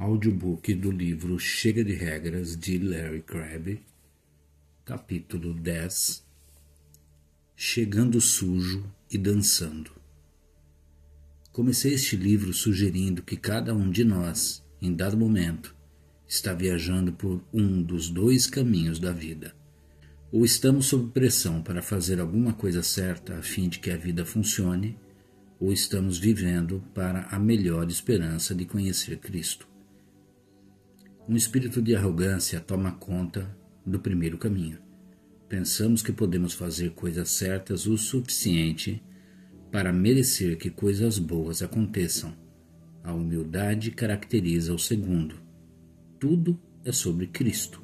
Audiobook do livro Chega de Regras, de Larry Crabb, capítulo 10, Chegando Sujo e Dançando. Comecei este livro sugerindo que cada um de nós, em dado momento, está viajando por um dos dois caminhos da vida. Ou estamos sob pressão para fazer alguma coisa certa a fim de que a vida funcione, ou estamos vivendo para a melhor esperança de conhecer Cristo. Um espírito de arrogância toma conta do primeiro caminho. Pensamos que podemos fazer coisas certas o suficiente para merecer que coisas boas aconteçam. A humildade caracteriza o segundo. Tudo é sobre Cristo.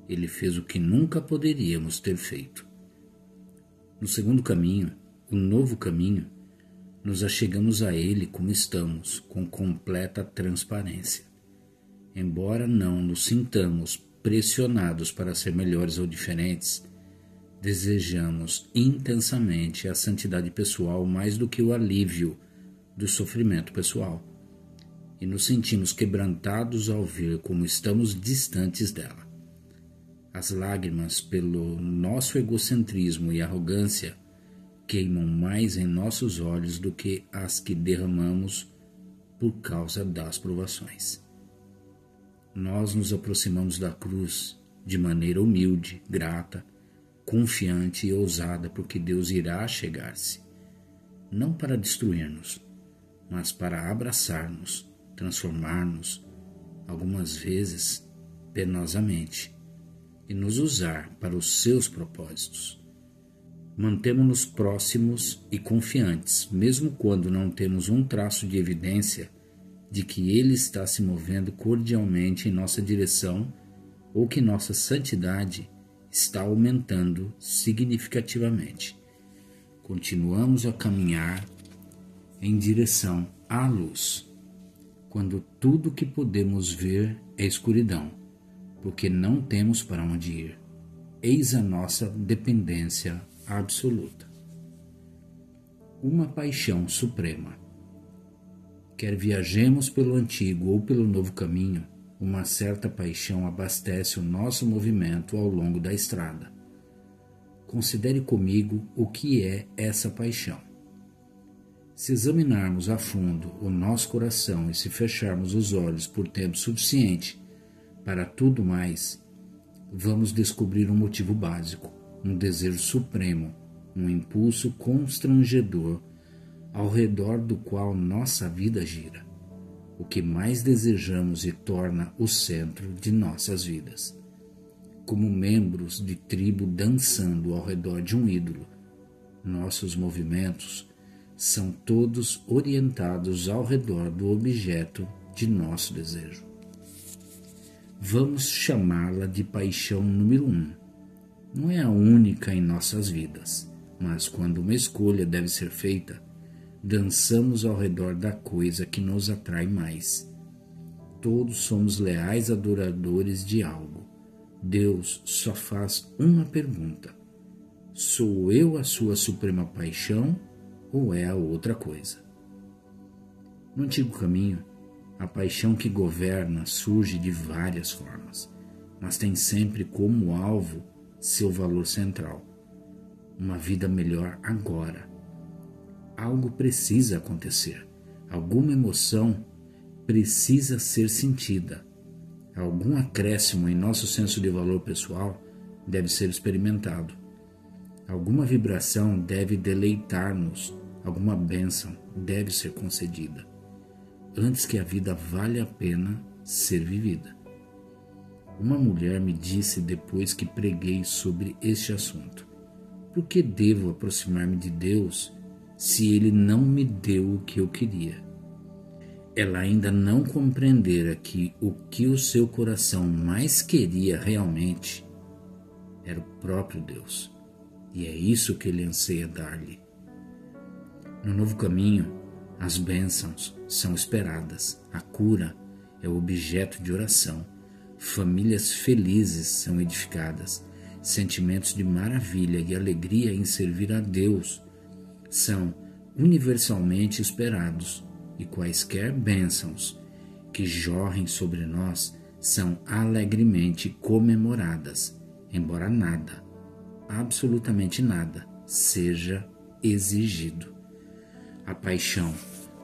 Ele fez o que nunca poderíamos ter feito. No segundo caminho, o novo caminho, nos achegamos a Ele como estamos, com completa transparência. Embora não nos sintamos pressionados para ser melhores ou diferentes, desejamos intensamente a santidade pessoal mais do que o alívio do sofrimento pessoal, e nos sentimos quebrantados ao ver como estamos distantes dela. As lágrimas pelo nosso egocentrismo e arrogância queimam mais em nossos olhos do que as que derramamos por causa das provações. Nós nos aproximamos da cruz de maneira humilde, grata, confiante e ousada, porque Deus irá chegar-se, não para destruir-nos, mas para abraçar-nos, transformar-nos, algumas vezes penosamente, e nos usar para os seus propósitos. Mantemo-nos próximos e confiantes, mesmo quando não temos um traço de evidência de que Ele está se movendo cordialmente em nossa direção ou que nossa santidade está aumentando significativamente. Continuamos a caminhar em direção à luz, quando tudo que podemos ver é escuridão, porque não temos para onde ir. Eis a nossa dependência absoluta. Uma paixão suprema. Quer viajemos pelo antigo ou pelo novo caminho, uma certa paixão abastece o nosso movimento ao longo da estrada. Considere comigo o que é essa paixão. Se examinarmos a fundo o nosso coração e se fecharmos os olhos por tempo suficiente para tudo mais, vamos descobrir um motivo básico, um desejo supremo, um impulso constrangedor ao redor do qual nossa vida gira, o que mais desejamos e torna o centro de nossas vidas. Como membros de tribo dançando ao redor de um ídolo, nossos movimentos são todos orientados ao redor do objeto de nosso desejo. Vamos chamá-la de paixão número 1. Não é a única em nossas vidas, mas quando uma escolha deve ser feita, dançamos ao redor da coisa que nos atrai mais. Todos somos leais adoradores de algo. Deus só faz uma pergunta: sou eu a sua suprema paixão ou é a outra coisa? No antigo caminho, a paixão que governa surge de várias formas, mas tem sempre como alvo seu valor central: uma vida melhor agora. Algo precisa acontecer, alguma emoção precisa ser sentida, algum acréscimo em nosso senso de valor pessoal deve ser experimentado, alguma vibração deve deleitar-nos, alguma bênção deve ser concedida, antes que a vida valha a pena ser vivida. Uma mulher me disse depois que preguei sobre este assunto: por que devo aproximar-me de Deus se Ele não me deu o que eu queria? Ela ainda não compreendera que o que o seu coração mais queria realmente era o próprio Deus, e é isso que Ele anseia dar-lhe. No novo caminho, as bênçãos são esperadas, a cura é o objeto de oração, famílias felizes são edificadas, sentimentos de maravilha e alegria em servir a Deus são universalmente esperados, e quaisquer bênçãos que jorrem sobre nós são alegremente comemoradas, embora nada, absolutamente nada, seja exigido. A paixão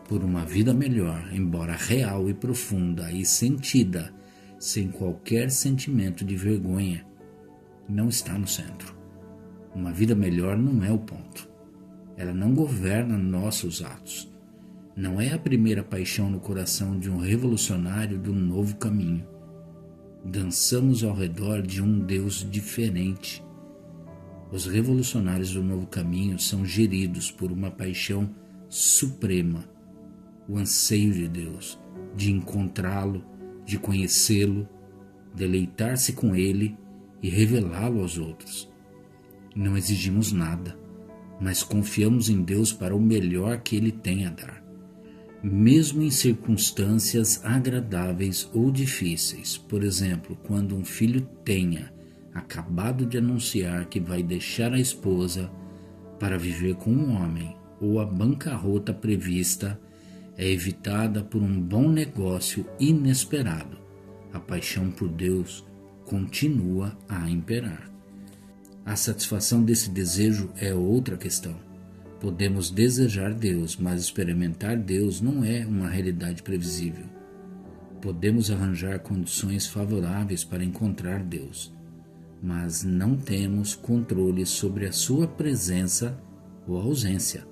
por uma vida melhor, embora real e profunda e sentida, sem qualquer sentimento de vergonha, não está no centro. Uma vida melhor não é o ponto. Ela não governa nossos atos. Não é a primeira paixão no coração de um revolucionário do novo caminho. Dançamos ao redor de um Deus diferente. Os revolucionários do novo caminho são geridos por uma paixão suprema, o anseio de Deus, de encontrá-lo, de conhecê-lo, deleitar-se com ele e revelá-lo aos outros. Não exigimos nada, mas confiamos em Deus para o melhor que ele tem a dar. Mesmo em circunstâncias agradáveis ou difíceis, por exemplo, quando um filho tenha acabado de anunciar que vai deixar a esposa para viver com um homem, ou a bancarrota prevista é evitada por um bom negócio inesperado, a paixão por Deus continua a imperar. A satisfação desse desejo é outra questão. Podemos desejar Deus, mas experimentar Deus não é uma realidade previsível. Podemos arranjar condições favoráveis para encontrar Deus, mas não temos controle sobre a sua presença ou ausência.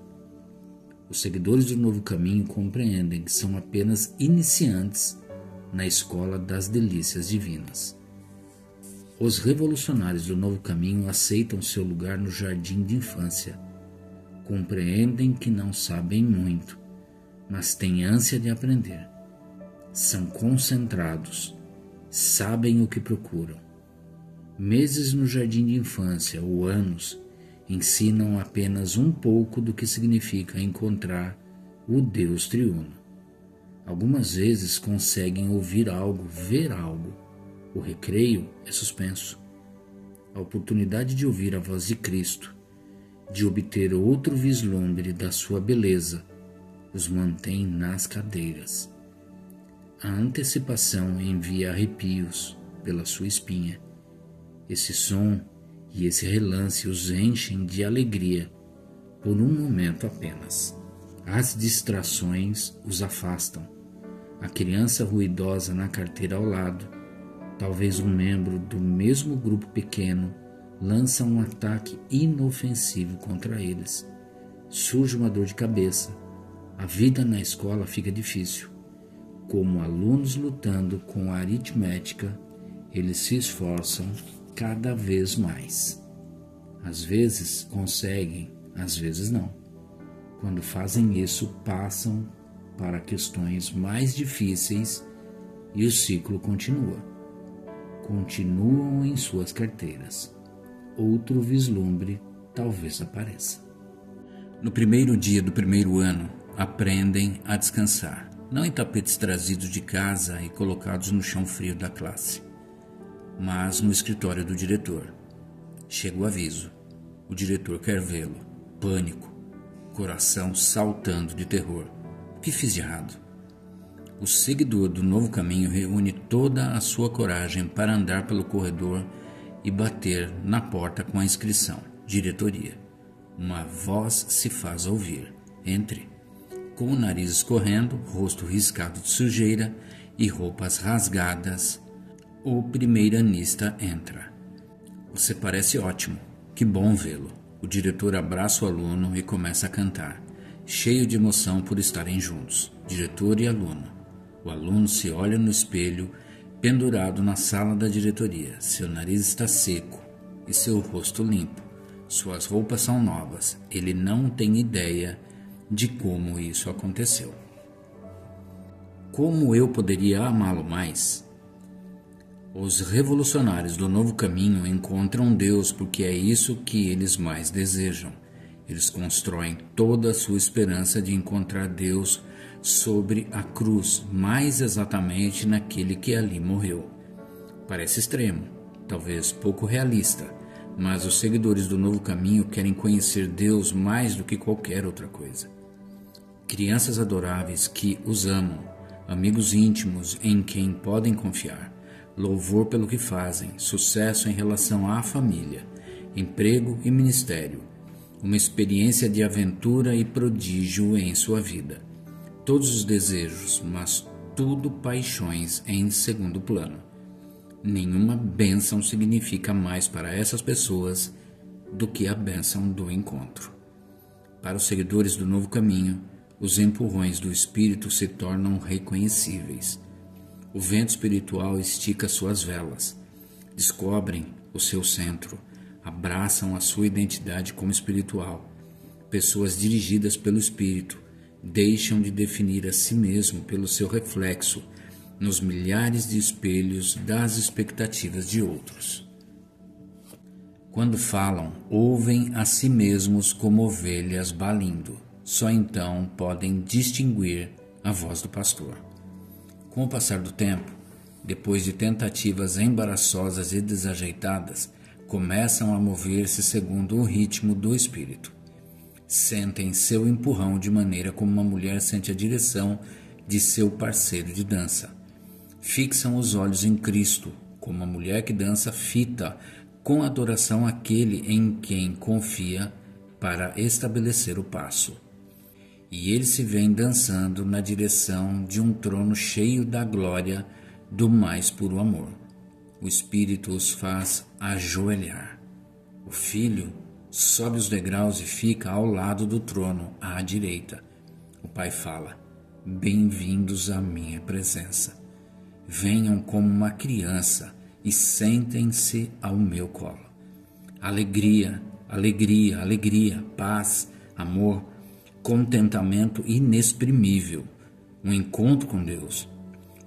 Os seguidores do novo caminho compreendem que são apenas iniciantes na escola das delícias divinas. Os revolucionários do novo caminho aceitam seu lugar no jardim de infância. Compreendem que não sabem muito, mas têm ânsia de aprender. São concentrados, sabem o que procuram. Meses no jardim de infância ou anos ensinam apenas um pouco do que significa encontrar o Deus triuno. Algumas vezes conseguem ouvir algo, ver algo. O recreio é suspenso. A oportunidade de ouvir a voz de Cristo, de obter outro vislumbre da sua beleza, os mantém nas cadeiras. A antecipação envia arrepios pela sua espinha. Esse som e esse relance os enchem de alegria por um momento apenas. As distrações os afastam. A criança ruidosa na carteira ao lado, talvez um membro do mesmo grupo pequeno, lança um ataque inofensivo contra eles. Surge uma dor de cabeça. A vida na escola fica difícil. Como alunos lutando com a aritmética, eles se esforçam cada vez mais. Às vezes conseguem, às vezes não. Quando fazem isso, passam para questões mais difíceis e o ciclo continua. Continuam em suas carteiras. Outro vislumbre talvez apareça. No primeiro dia do primeiro ano, aprendem a descansar, não em tapetes trazidos de casa e colocados no chão frio da classe, mas no escritório do diretor. Chega o aviso. O diretor quer vê-lo. Pânico. Coração saltando de terror. O que fiz de errado? O seguidor do novo caminho reúne toda a sua coragem para andar pelo corredor e bater na porta com a inscrição: diretoria. Uma voz se faz ouvir: entre. Com o nariz escorrendo, rosto riscado de sujeira e roupas rasgadas, o primeiranista entra. Você parece ótimo. Que bom vê-lo. O diretor abraça o aluno e começa a cantar, cheio de emoção por estarem juntos, diretor e aluno. O aluno se olha no espelho, pendurado na sala da diretoria. Seu nariz está seco e seu rosto limpo. Suas roupas são novas. Ele não tem ideia de como isso aconteceu. Como eu poderia amá-lo mais? Os revolucionários do novo caminho encontram Deus porque é isso que eles mais desejam. Eles constroem toda a sua esperança de encontrar Deus sobre a cruz, mais exatamente naquele que ali morreu. Parece extremo, talvez pouco realista, mas os seguidores do novo caminho querem conhecer Deus mais do que qualquer outra coisa. Crianças adoráveis que os amam amigos íntimos em quem podem confiar, louvor pelo que fazem, sucesso em relação à família, emprego e ministério, uma experiência de aventura e prodígio em sua vida. Todos os desejos, mas tudo paixões em segundo plano. Nenhuma bênção significa mais para essas pessoas do que a bênção do encontro. Para os seguidores do novo caminho, os empurrões do Espírito se tornam reconhecíveis. O vento espiritual estica suas velas, descobrem o seu centro, abraçam a sua identidade como espiritual. Pessoas dirigidas pelo Espírito deixam de definir a si mesmo pelo seu reflexo nos milhares de espelhos das expectativas de outros. Quando falam, ouvem a si mesmos como ovelhas balindo. Só então podem distinguir a voz do pastor. Com o passar do tempo, depois de tentativas embaraçosas e desajeitadas, começam a mover-se segundo o ritmo do espírito. Sentem seu empurrão de maneira como uma mulher sente a direção de seu parceiro de dança. Fixam os olhos em Cristo, como a mulher que dança fita com adoração aquele em quem confia para estabelecer o passo. E eles se veem dançando na direção de um trono cheio da glória do mais puro amor. O Espírito os faz ajoelhar. O Filho sobe os degraus e fica ao lado do trono, à direita. O Pai fala: bem-vindos à minha presença. Venham como uma criança e sentem-se ao meu colo. Alegria, alegria, alegria, paz, amor, contentamento inexprimível, um encontro com Deus,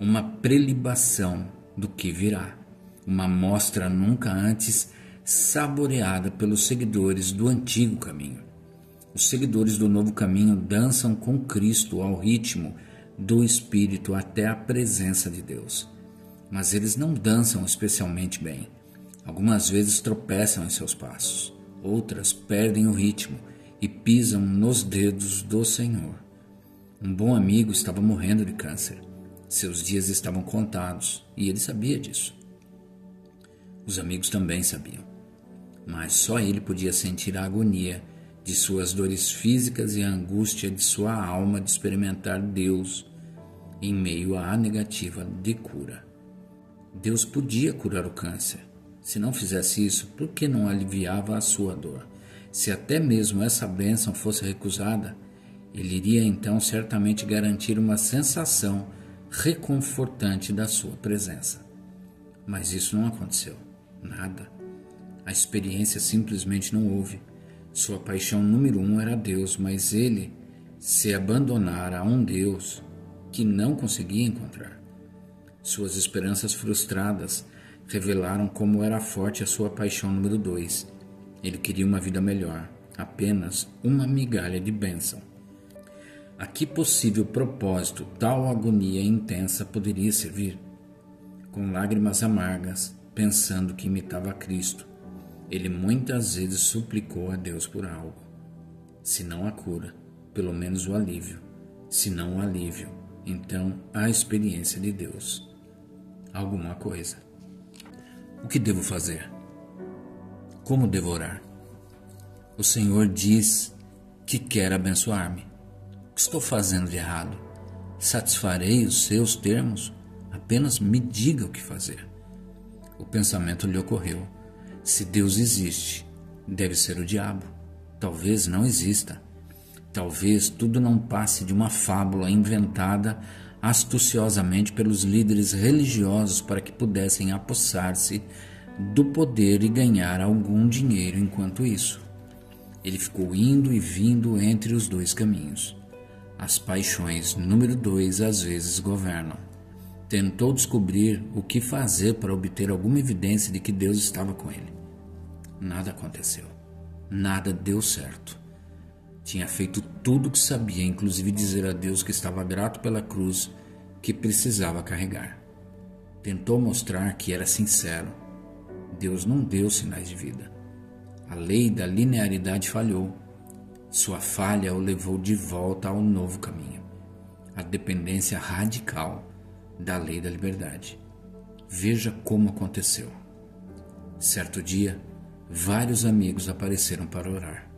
uma prelibação do que virá, uma amostra nunca antes saboreada pelos seguidores do antigo caminho. Os seguidores do novo caminho dançam com Cristo ao ritmo do Espírito até a presença de Deus. Mas eles não dançam especialmente bem. Algumas vezes tropeçam em seus passos, outras perdem o ritmo e pisam nos dedos do Senhor. Um bom amigo estava morrendo de câncer. Seus dias estavam contados e ele sabia disso. Os amigos também sabiam, mas só ele podia sentir a agonia de suas dores físicas e a angústia de sua alma de experimentar Deus em meio à negativa de cura. Deus podia curar o câncer. Se não fizesse isso, por que não aliviava a sua dor? Se até mesmo essa bênção fosse recusada, ele iria então certamente garantir uma sensação reconfortante da sua presença. Mas isso não aconteceu. Nada. A experiência simplesmente não houve. Sua paixão número 1 era Deus, mas ele se abandonara a um Deus que não conseguia encontrar. Suas esperanças frustradas revelaram como era forte a sua paixão número 2. Ele queria uma vida melhor, apenas uma migalha de bênção. A que possível propósito tal agonia intensa poderia servir? Com lágrimas amargas, pensando que imitava a Cristo, ele muitas vezes suplicou a Deus por algo. Se não a cura, pelo menos o alívio. Se não o alívio, então a experiência de Deus. Alguma coisa. O que devo fazer? Como devo orar? O Senhor diz que quer abençoar-me. O que estou fazendo de errado? Satisfarei os seus termos? Apenas me diga o que fazer. O pensamento lhe ocorreu. Se Deus existe, deve ser o diabo. Talvez não exista. Talvez tudo não passe de uma fábula inventada astuciosamente pelos líderes religiosos para que pudessem apossar-se do poder e ganhar algum dinheiro enquanto isso. Ele ficou indo e vindo entre os dois caminhos. As paixões número 2 às vezes governam. Tentou descobrir o que fazer para obter alguma evidência de que Deus estava com ele. Nada aconteceu. Nada deu certo. Tinha feito tudo o que sabia, inclusive dizer a Deus que estava grato pela cruz que precisava carregar. Tentou mostrar que era sincero. Deus não deu sinais de vida. A lei da linearidade falhou. Sua falha o levou de volta ao novo caminho. a dependência radical da lei da liberdade. Veja como aconteceu. Certo dia, vários amigos apareceram para orar.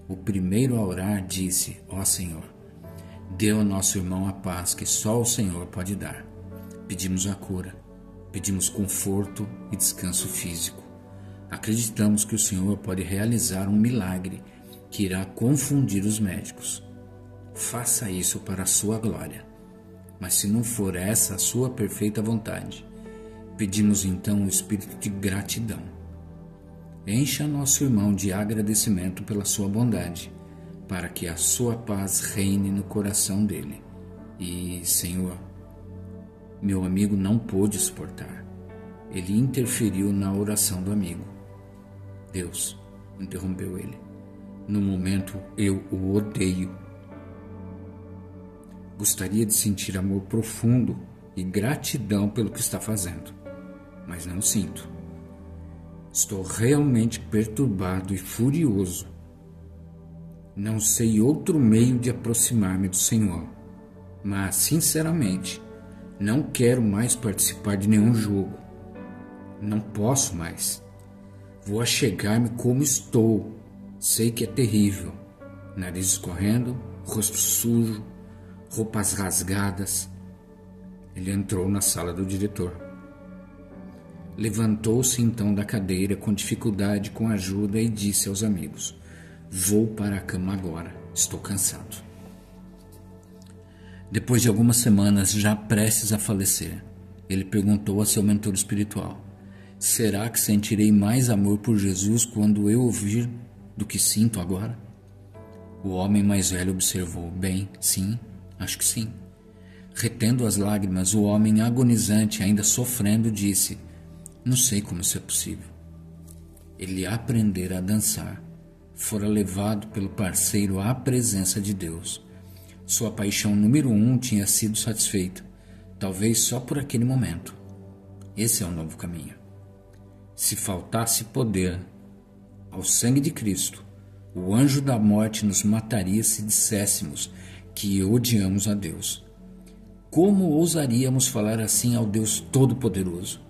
O primeiro a orar disse: Ó Senhor, dê ao nosso irmão a paz que só o Senhor pode dar. Pedimos a cura, pedimos conforto e descanso físico. Acreditamos que o Senhor pode realizar um milagre que irá confundir os médicos. Faça isso para a sua glória. Mas se não for essa a sua perfeita vontade, pedimos então o espírito de gratidão. Encha nosso irmão de agradecimento pela sua bondade, para que a sua paz reine no coração dele. E, Senhor, meu amigo não pôde suportar. Ele interferiu na oração do amigo. Deus interrompeu ele. No momento, eu o odeio. Gostaria de sentir amor profundo e gratidão pelo que está fazendo, mas não sinto. Estou realmente perturbado e furioso. Não sei outro meio de aproximar-me do Senhor, mas, sinceramente, não quero mais participar de nenhum jogo. Não posso mais. Vou achegar-me como estou. Sei que é terrível. Nariz escorrendo, rosto sujo, roupas rasgadas. Ele entrou na sala do diretor. Levantou-se então da cadeira com dificuldade, com ajuda, e disse aos amigos: Vou para a cama agora, estou cansado. Depois de algumas semanas, já prestes a falecer, ele perguntou a seu mentor espiritual: Será que sentirei mais amor por Jesus quando eu ouvir do que sinto agora? O homem mais velho observou: Bem, sim, acho que sim. Retendo as lágrimas, o homem agonizante, ainda sofrendo, disse: Não sei como isso é possível. Ele aprendera a dançar, fora levado pelo parceiro à presença de Deus. Sua paixão número 1 tinha sido satisfeita, talvez só por aquele momento. Esse é o novo caminho. Se faltasse poder ao sangue de Cristo, o anjo da morte nos mataria se disséssemos que odiamos a Deus. Como ousaríamos falar assim ao Deus Todo-Poderoso?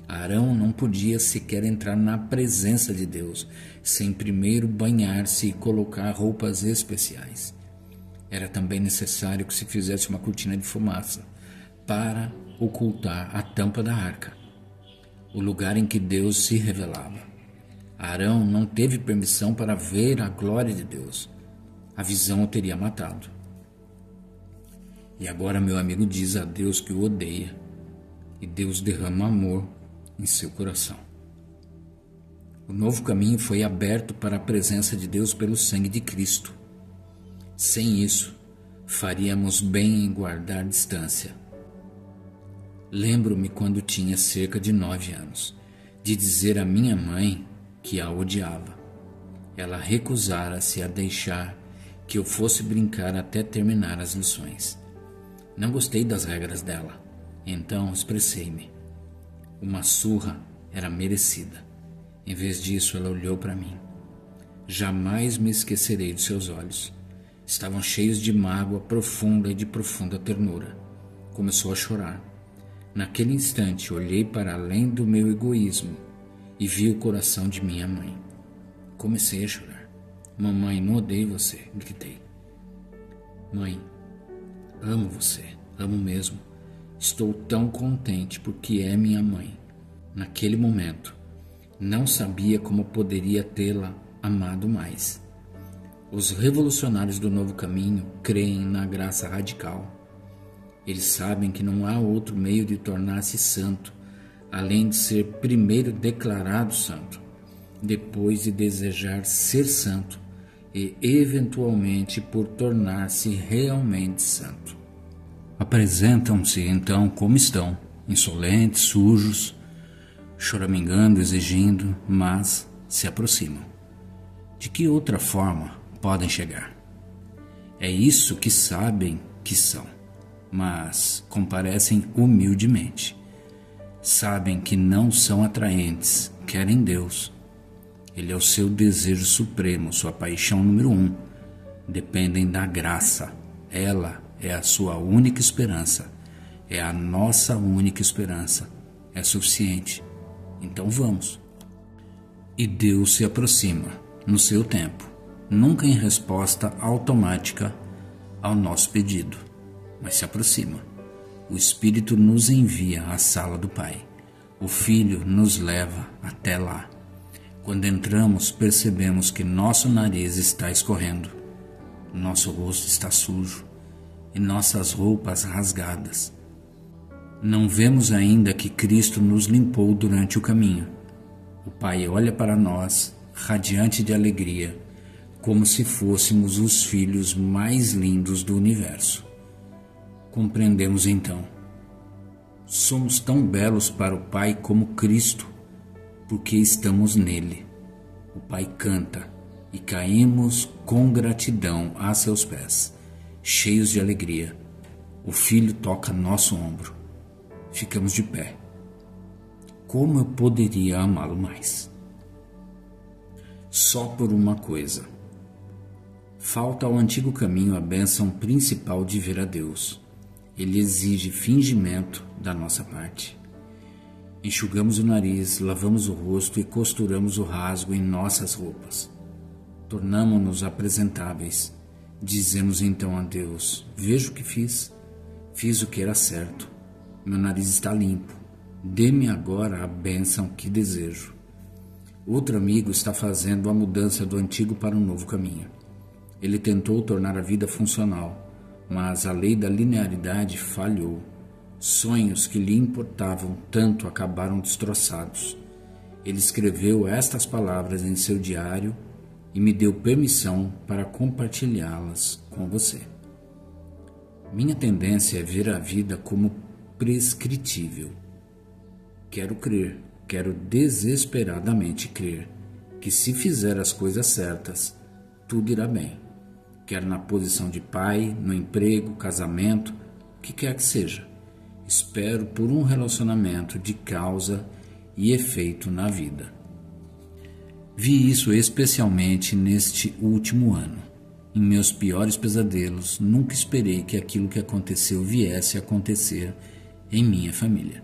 Arão não podia sequer entrar na presença de Deus sem primeiro banhar-se e colocar roupas especiais. Era também necessário que se fizesse uma cortina de fumaça para ocultar a tampa da arca, o lugar em que Deus se revelava. Arão não teve permissão para ver a glória de Deus. A visão o teria matado. E agora meu amigo diz a Deus que o odeia, e Deus derrama amor em seu coração. O novo caminho foi aberto para a presença de Deus pelo sangue de Cristo. Sem isso, faríamos bem em guardar distância. Lembro-me quando tinha cerca de 9 anos, de dizer à minha mãe que a odiava. Ela recusara-se a deixar que eu fosse brincar até terminar as lições. Não gostei das regras dela, então expressei-me. Uma surra era merecida. Em vez disso, ela olhou para mim. Jamais me esquecerei dos seus olhos. Estavam cheios de mágoa profunda e de profunda ternura. Começou a chorar. Naquele instante, olhei para além do meu egoísmo e vi o coração de minha mãe. Comecei a chorar. Mamãe, não odeio você, gritei. Mãe, amo você, amo mesmo. Estou tão contente porque é minha mãe. Naquele momento, não sabia como poderia tê-la amado mais. Os revolucionários do novo caminho creem na graça radical. Eles sabem que não há outro meio de tornar-se santo, além de ser primeiro declarado santo, depois de desejar ser santo e, eventualmente, por tornar-se realmente santo. Apresentam-se então como estão, insolentes, sujos, choramingando, exigindo, mas se aproximam. De que outra forma podem chegar? É isso que sabem que são, mas comparecem humildemente. Sabem que não são atraentes, querem Deus. Ele é o seu desejo supremo, sua paixão número 1. Dependem da graça. Ela é a sua única esperança, é a nossa única esperança, é suficiente. Então vamos. E Deus se aproxima, no seu tempo, nunca em resposta automática ao nosso pedido, mas se aproxima. O Espírito nos envia à sala do Pai. O Filho nos leva até lá. Quando entramos, percebemos que nosso nariz está escorrendo, nosso rosto está sujo e nossas roupas rasgadas. Não vemos ainda que Cristo nos limpou durante o caminho. O Pai olha para nós, radiante de alegria, como se fôssemos os filhos mais lindos do universo. Compreendemos então. Somos tão belos para o Pai como Cristo, porque estamos nele. O Pai canta e caímos com gratidão a seus pés, cheios de alegria. O Filho toca nosso ombro. Ficamos de pé. Como eu poderia amá-lo mais? Só por uma coisa. Falta ao antigo caminho a bênção principal de ver a Deus. Ele exige fingimento da nossa parte. Enxugamos o nariz, lavamos o rosto e costuramos o rasgo em nossas roupas. Tornamo-nos apresentáveis. Dizemos então a Deus: veja o que fiz. Fiz o que era certo. Meu nariz está limpo. Dê-me agora a bênção que desejo. Outro amigo está fazendo a mudança do antigo para um novo caminho. Ele tentou tornar a vida funcional, mas a lei da linearidade falhou. Sonhos que lhe importavam tanto acabaram destroçados. Ele escreveu estas palavras em seu diário e me deu permissão para compartilhá-las com você. Minha tendência é ver a vida como prescritível. Quero crer, quero desesperadamente crer, que se fizer as coisas certas, tudo irá bem. Quer na posição de pai, no emprego, casamento, o que quer que seja. Espero por um relacionamento de causa e efeito na vida. Vi isso especialmente neste último ano. Em meus piores pesadelos, nunca esperei que aquilo que aconteceu viesse a acontecer em minha família.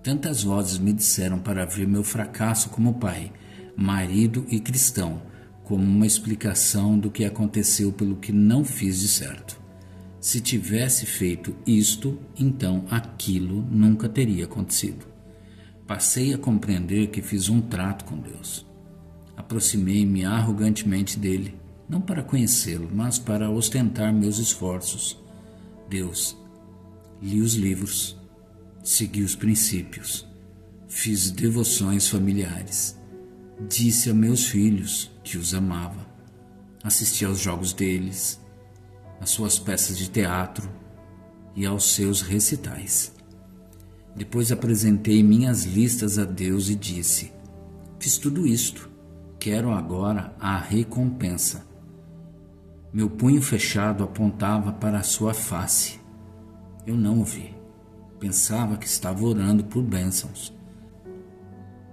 Tantas vozes me disseram para ver meu fracasso como pai, marido e cristão, como uma explicação do que aconteceu pelo que não fiz de certo. Se tivesse feito isto, então aquilo nunca teria acontecido. Passei a compreender que fiz um trato com Deus. Aproximei-me arrogantemente dele, não para conhecê-lo, mas para ostentar meus esforços. Deus, li os livros, segui os princípios, fiz devoções familiares, disse a meus filhos que os amava, assisti aos jogos deles, às suas peças de teatro e aos seus recitais. Depois apresentei minhas listas a Deus e disse: fiz tudo isto, quero agora a recompensa. Meu punho fechado apontava para a sua face. Eu não o vi. Pensava que estava orando por bênçãos.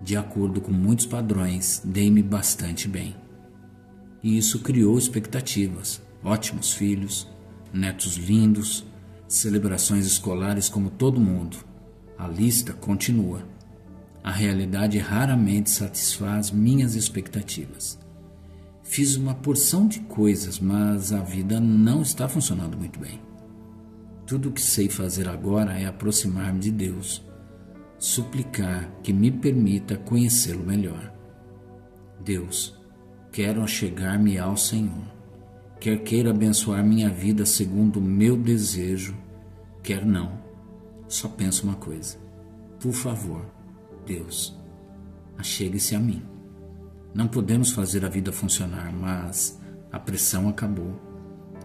De acordo com muitos padrões, dei-me bastante bem. E isso criou expectativas. Ótimos filhos, netos lindos, celebrações escolares como todo mundo. A lista continua. A realidade raramente satisfaz minhas expectativas. Fiz uma porção de coisas, mas a vida não está funcionando muito bem. Tudo o que sei fazer agora é aproximar-me de Deus, suplicar que me permita conhecê-lo melhor. Deus, quero achegar-me ao Senhor. Quer queira abençoar minha vida segundo o meu desejo, quer não. Só penso uma coisa. Por favor, Deus, achegue-se a mim. Não podemos fazer a vida funcionar, mas a pressão acabou.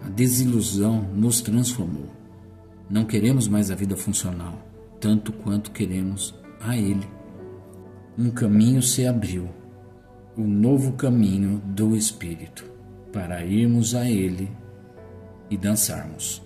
A desilusão nos transformou. Não queremos mais a vida funcional, tanto quanto queremos a Ele. Um caminho se abriu, o novo caminho do Espírito, para irmos a Ele e dançarmos.